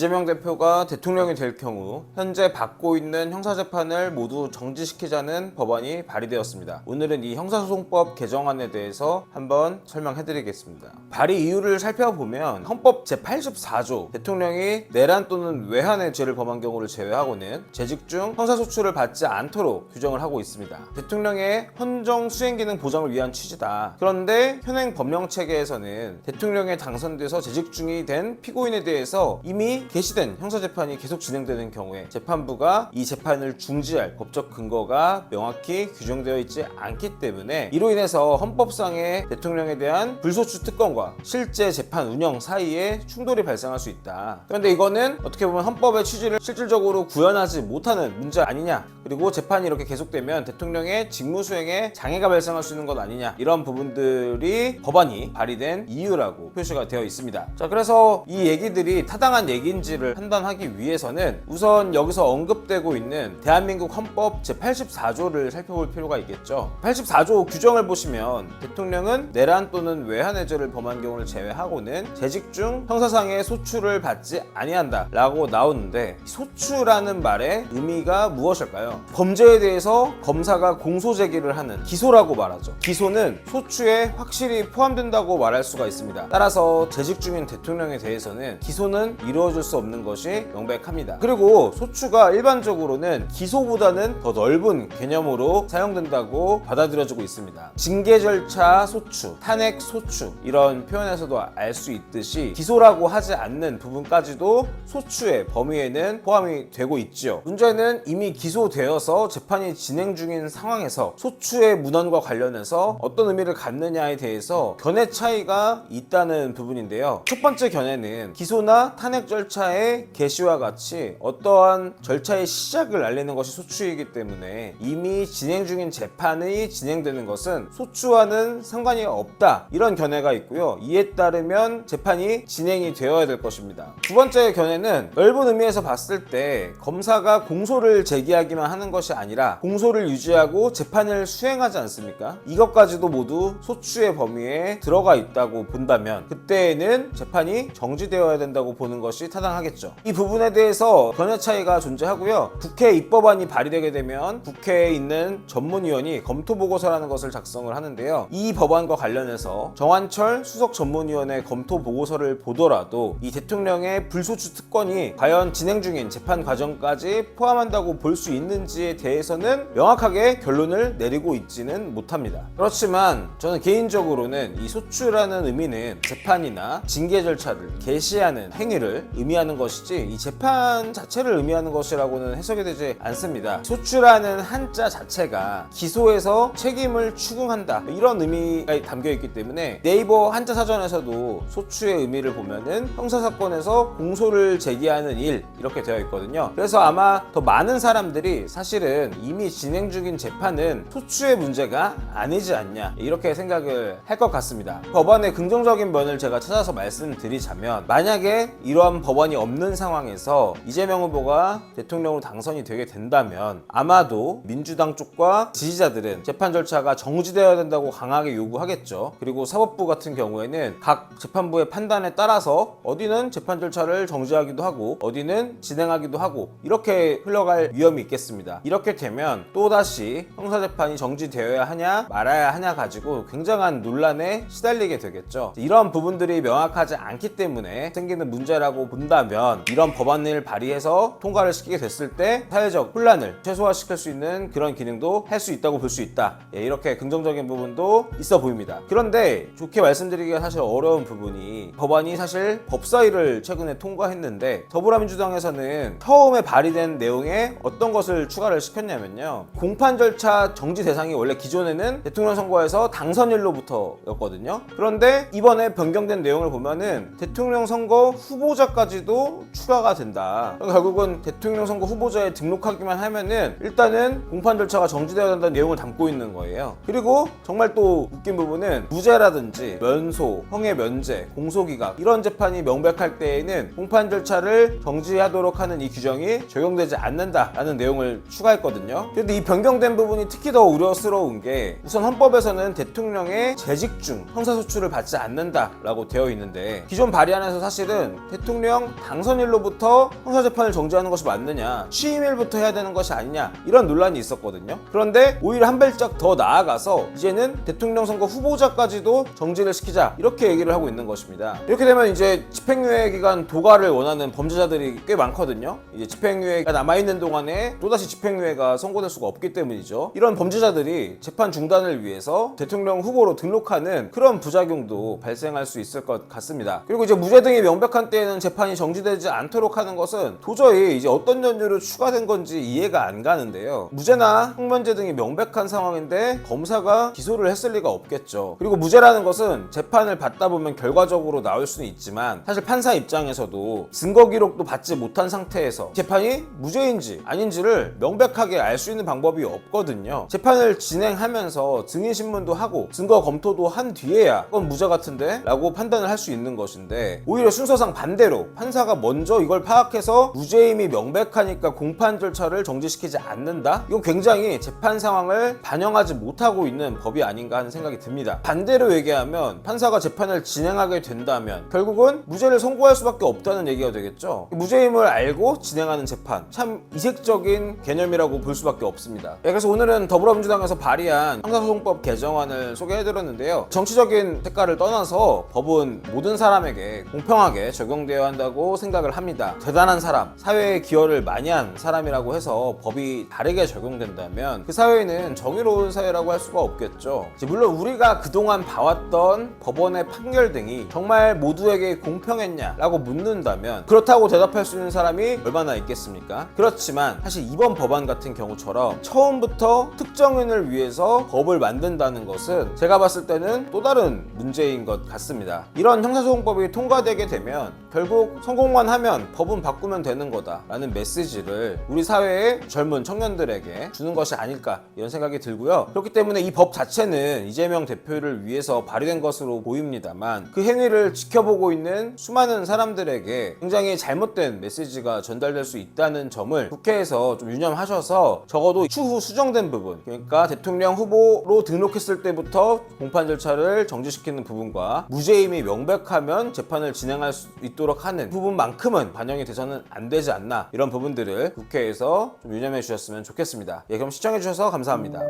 이재명 대표가 대통령이 될 경우 현재 받고 있는 형사재판을 모두 정지시키자는 법안이 발의되었습니다. 오늘은 이 형사소송법 개정안에 대해서 한번 설명해드리겠습니다. 발의 이유를 살펴보면 헌법 제84조 대통령이 내란 또는 외환의 죄를 범한 경우를 제외하고는 재직 중 형사소출을 받지 않도록 규정을 하고 있습니다. 대통령의 헌정 수행기능 보장을 위한 취지다. 그런데 현행 법령체계에서는 대통령에 당선돼서 재직 중이 된 피고인에 대해서 이미 개시된 형사재판이 계속 진행되는 경우에 재판부가 이 재판을 중지할 법적 근거가 명확히 규정되어 있지 않기 때문에 이로 인해서 헌법상의 대통령에 대한 불소추 특권과 실제 재판 운영 사이에 충돌이 발생할 수 있다. 그런데 이거는 어떻게 보면 헌법의 취지를 실질적으로 구현하지 못하는 문제 아니냐, 그리고 재판이 이렇게 계속되면 대통령의 직무 수행에 장애가 발생할 수 있는 것 아니냐, 이런 부분들이 법안이 발의된 이유라고 표시가 되어 있습니다. 자, 그래서 이 얘기들이 타당한 얘기인지를 판단하기 위해서는 우선 여기서 언급되고 있는 대한민국 헌법 제84조를 살펴볼 필요가 있겠죠. 84조 규정을 보시면 대통령은 내란 또는 외환의 죄를 범한 경우를 제외하고는 재직 중 형사상의 소추를 받지 아니한다 라고 나오는데, 소추라는 말의 의미가 무엇일까요? 범죄에 대해서 검사가 공소 제기를 하는 기소라고 말하죠. 기소는 소추에 확실히 포함된다고 말할 수가 있습니다. 따라서 재직 중인 대통령에 대해서는 기소는 이루어질 수 없는 것이 명백합니다. 그리고 소추가 일반적으로는 기소보다는 더 넓은 개념으로 사용된다고 받아들여지고 있습니다. 징계 절차 소추, 탄핵 소추, 이런 표현에서도 알 수 있듯이 기소라고 하지 않는 부분까지도 소추의 범위에는 포함이 되고 있죠. 문제는 이미 기소되어서 재판이 진행 중인 상황에서 소추의 문헌과 관련해서 어떤 의미를 갖느냐에 대해서 견해 차이가 있다는 부분인데요. 첫 번째 견해는 기소나 탄핵 절차의 개시와 같이 어떠한 절차의 시작을 알리는 것이 소추이기 때문에 이미 진행 중인 재판이 진행되는 것은 소추와는 상관이 없다, 이런 견해가 있고요. 이에 따르면 재판이 진행이 되어야 될 것입니다. 두 번째 견해는 넓은 의미에서 봤을 때 검사가 공소를 제기하기만 하는 것이 아니라 공소를 유지하고 재판을 수행하지 않습니까? 이것까지도 모두 소추의 범위에 들어가 있다고 본다면 그때에는 재판이 정지되어야 된다고 보는 것이 타당하겠죠. 이 부분에 대해서 견해 차이가 존재하고요. 국회 입법안이 발의되게 되면 국회에 있는 전문위원이 검토보고서라는 것을 작성을 하는데요. 이 법안과 관련해서 정한철 수석전문위원회 검토보고서를 보더라도 이 대통령의 불소추 특권이 과연 진행 중인 재판 과정까지 포함한다고 볼 수 있는지에 대해서는 명확하게 결론을 내리고 있지는 못합니다. 그렇지만 저는 개인적으로는 이 소추라는 의미는 재판이나 징계 절차를 개시하는 행위를 의미하는 것이지 이 재판 자체를 의미하는 것이라고는 해석이 되지 않습니다. 소추라는 한자 자체가 기소에서 책임을 추궁한다, 이런 의미가 담겨 있기 때문에 네이버 한자 사전에서도 소추의 의미를 보면은 형사사건에서 공소를 제기하는 일, 이렇게 되어 있거든요. 그래서 아마 더 많은 사람들이 사실은 이미 진행 중인 재판은 소추의 문제가 아니지 않냐, 이렇게 생각을 할 것 같습니다. 법안의 긍정적인 면을 제가 찾아서 말씀드리자면, 만약에 이러한 법안이 없는 상황에서 이재명 후보가 대통령으로 당선이 되게 된다면 아마도 민주당 쪽과 지지자들은 재판 절차가 정지되어야 된다고 강하게 요구하겠죠. 그리고 사법부 같은 경우에는 각 재판부의 판단에 따라서 어디는 재판 절차를 정지하기도 하고 어디는 진행하기도 하고 이렇게 흘러갈 위험이 있겠습니다. 이렇게 되면 또다시 형사재판이 정지되어야 하냐 말아야 하냐 가지고 굉장한 논란에 시달리게 되겠죠. 이런 부분들이 명확하지 않기 때문에 생기는 문제라고 본다면 이런 법안을 발의해서 통과를 시키게 됐을 때 사회적 혼란을 최소화시킬 수 있는 그런 기능도 할 수 있다고 볼 수 있다. 이렇게 긍정적인 부분도 있어 보입니다. 그런데 좋게 말씀드리기가 사실 어려운 부분이, 법안이 사실 법사위를 최근에 통과했는데 더불어민주당에서는 처음에 발의된 내용에 어떤 것을 추가를 시켰냐면요, 공판 절차 정지 대상이 원래 기존에는 대통령 선거에서 당선일로부터였거든요. 그런데 이번에 변경된 내용을 보면은 대통령 선거 후보자까지도 추가가 된다. 결국은 대통령 선거 후보자에 등록하기만 하면은 일단은 공판 절차가 정지되어야 된다는 내용을 담고 있는 거예요. 그리고 정말 또 웃긴 부분은 무죄라든지 면소, 형의 면제, 공소기각, 이런 재판이 명백할 때에는 공판 절차를 정지하도록 하는 이 규정이 적용되지 않는다라는 내용을 추가했거든요. 그런데 이 변경된 부분이 특히 더 우려스러운 게, 우선 헌법에서는 대통령의 재직 중 형사소추를 받지 않는다라고 되어 있는데 기존 발의안에서 사실은 대통령 대통령 당선일로부터 형사재판을 정지하는 것이 맞느냐, 취임일부터 해야 되는 것이 아니냐, 이런 논란이 있었거든요. 그런데 오히려 한 발짝 더 나아가서 이제는 대통령 선거 후보자까지도 정지를 시키자, 이렇게 얘기를 하고 있는 것입니다. 이렇게 되면 이제 집행유예 기간 도과를 원하는 범죄자들이 꽤 많거든요. 이제 집행유예가 남아있는 동안에 또다시 집행유예가 선고될 수가 없기 때문이죠. 이런 범죄자들이 재판 중단을 위해서 대통령 후보로 등록하는 그런 부작용도 발생할 수 있을 것 같습니다. 그리고 이제 무죄 등이 명백한 때에는 재판이 정지되지 않도록 하는 것은 도저히 이제 어떤 연유로 추가된 건지 이해가 안 가는데요. 무죄나 항면죄 등이 명백한 상황인데 검사가 기소를 했을 리가 없겠죠. 그리고 무죄라는 것은 재판을 받다 보면 결과적으로 나올 수는 있지만 사실 판사 입장에서도 증거 기록도 받지 못한 상태에서 재판이 무죄인지 아닌지를 명백하게 알 수 있는 방법이 없거든요. 재판을 진행하면서 증인신문도 하고 증거 검토도 한 뒤에야 그건 무죄 같은데? 라고 판단을 할 수 있는 것인데, 오히려 순서상 반대로 판사가 먼저 이걸 파악해서 무죄임이 명백하니까 공판 절차를 정지시키지 않는다? 이건 굉장히 재판 상황을 반영하지 못하고 있는 법이 아닌가 하는 생각이 듭니다. 반대로 얘기하면 판사가 재판을 진행하게 된다면 결국은 무죄를 선고할 수밖에 없다는 얘기가 되겠죠. 무죄임을 알고 진행하는 재판, 참 이색적인 개념이라고 볼 수밖에 없습니다. 그래서 오늘은 더불어민주당에서 발의한 형사소송법 개정안을 소개해드렸는데요. 정치적인 색깔을 떠나서 법은 모든 사람에게 공평하게 적용되어야 한다고 생각을 합니다. 대단한 사람, 사회에 기여를 많이 한 사람이라고 해서 법이 다르게 적용된다면 그 사회는 정의로운 사회라고 할 수가 없겠죠. 물론 우리가 그동안 봐왔던 법원의 판결 등이 정말 모두에게 공평했냐라고 묻는다면 그렇다고 대답할 수 있는 사람이 얼마나 있겠습니까? 그렇지만 사실 이번 법안 같은 경우처럼 처음부터 특정인을 위해서 법을 만든다는 것은 제가 봤을 때는 또 다른 문제인 것 같습니다. 이런 형사소송법이 통과되게 되면 결국 성공만 하면 법은 바꾸면 되는 거다라는 메시지를 우리 사회의 젊은 청년들에게 주는 것이 아닐까, 이런 생각이 들고요. 그렇기 때문에 이 법 자체는 이재명 대표를 위해서 발의된 것으로 보입니다만 그 행위를 지켜보고 있는 수많은 사람들에게 굉장히 잘못된 메시지가 전달될 수 있다는 점을 국회에서 좀 유념하셔서 적어도 추후 수정된 부분, 그러니까 대통령 후보로 등록했을 때부터 공판 절차를 정지시키는 부분과 무죄임이 명백하면 재판을 진행할 수 있도록 하는 부분만큼은 반영이 돼서는 안 되지 않나, 이런 부분들을 국회에서 좀 유념해 주셨으면 좋겠습니다. 그럼 시청해 주셔서 감사합니다.